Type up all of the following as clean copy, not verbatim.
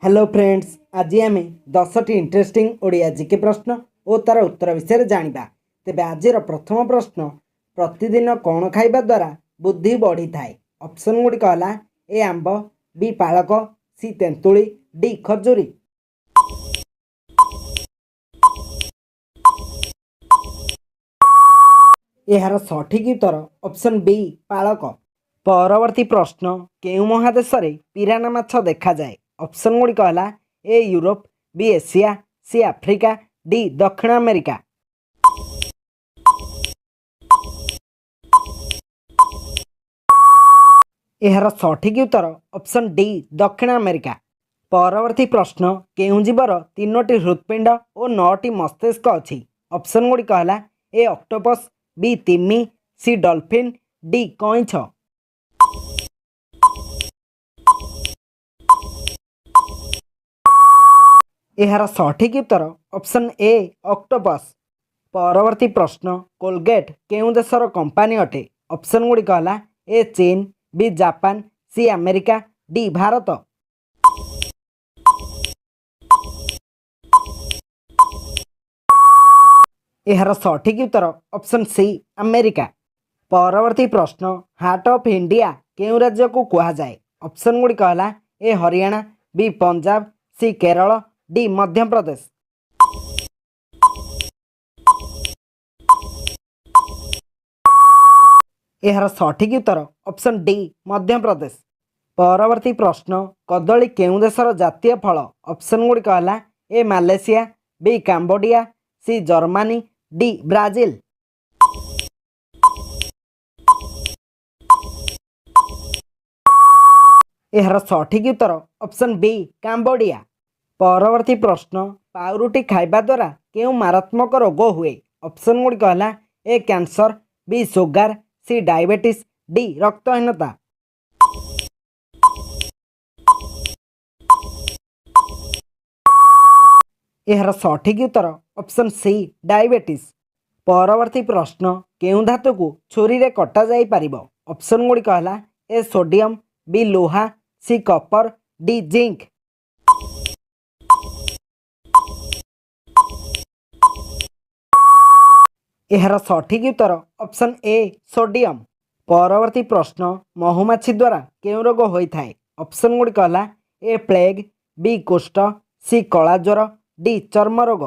Hello friends, आज आम 10टी interesting Odia GK प्रश्न और तार उत्तर विषय जानिबा। तेबे आजिर प्रथम प्रश्न, प्रतिदिन कौन खाइबा द्वारा बुद्धि बढ़ी थाए? ऑप्शन गुड़िक हला ए आंब, बी पालक, सी तेंतुली, डी खजूरी। यार सठिक उत्तर ऑप्शन बी पालक। परवर्ती प्रश्न, केउ महादेश रे पिराना माछ देखा जाए? ऑप्शन गुड़िक हला A Europe, B Asia, C Africa, D दक्षिण अमेरिका। यार सठिक उत्तर ऑप्शन डी दक्षिण अमेरिका। परवर्ती प्रश्न, केउ जीवर 3टी हृत्पिंड और 9टी मस्तिष्क अच्छी? ऑप्शन गुड़िक हला ए ऑक्टोपस, बी तिमी, सी डॉल्फिन, डी कइंछ। यार सठिक उत्तर ऑप्शन ए ऑक्टोपस। परवर्ती प्रश्न, कोलगेट केउं देशर कंपानी अटे? ऑप्शन गुड़िक हला ए चीन, B Japan, C America, D Bharat. यार सठिक उत्तर ऑप्शन सी अमेरिका। परवर्ती प्रश्न, हार्ट ऑफ इंडिया केउं राज्य को कहा जाए? ऑप्शन गुड़िक हला ए हरियाणा, बी पंजाब, सी केरल, डी मध्य प्रदेश। यार सठिक उत्तर ऑप्शन डी मध्य प्रदेश। परवर्ती प्रश्न, कदली केउं देशर जातीय फल? ऑप्शन गुड़िक हला A Malaysia, B Cambodia, C Germany, D Brazil. यार सठिक उत्तर ऑप्शन बी काम्बोडिया। परवर्ती प्रश्न, पाउरुटी खाइबा द्वारा केउं मारात्मक रोग हुए? ऑप्शन गुड़िक हला ए कैंसर, बी सुगार, सी डायबिटीज, डी रक्तहीनता। यार सठिक उत्तर ऑप्शन सी डायबिटीज। परवर्ती प्रश्न, केउं धातु को छुरी रे कटा जाई परिबो? ऑप्शन गुड़िक हला ए सोडियम, बी लोहा, सी कपर, डी जिंक। यार सठिक उत्तर ऑप्शन ए सोडियम। परवर्ती प्रश्न, महुमाछी द्वारा केउं रोग होइथाए? ऑप्शन गुड़िक हला ए प्लेग, बी कुष्ठ, सी कला ज्वर, डी चर्म रोग।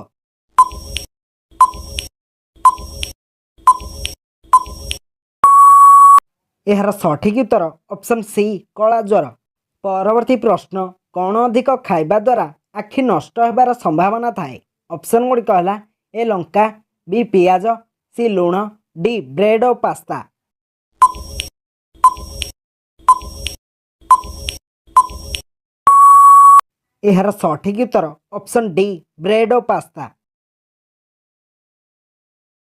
यार सठिक उत्तर ऑप्शन सी कला ज्वर। परवर्ती प्रश्न, कौन अधिक खाइबा द्वारा आखि नष्ट होबार संभावना थाए? ऑप्शन गुड़िक हला ए लंका, बी पियाज, सी लुण, डी ब्रेड और पास्ता। यार सठिक उत्तर ऑप्शन डी ब्रेड और पास्ता।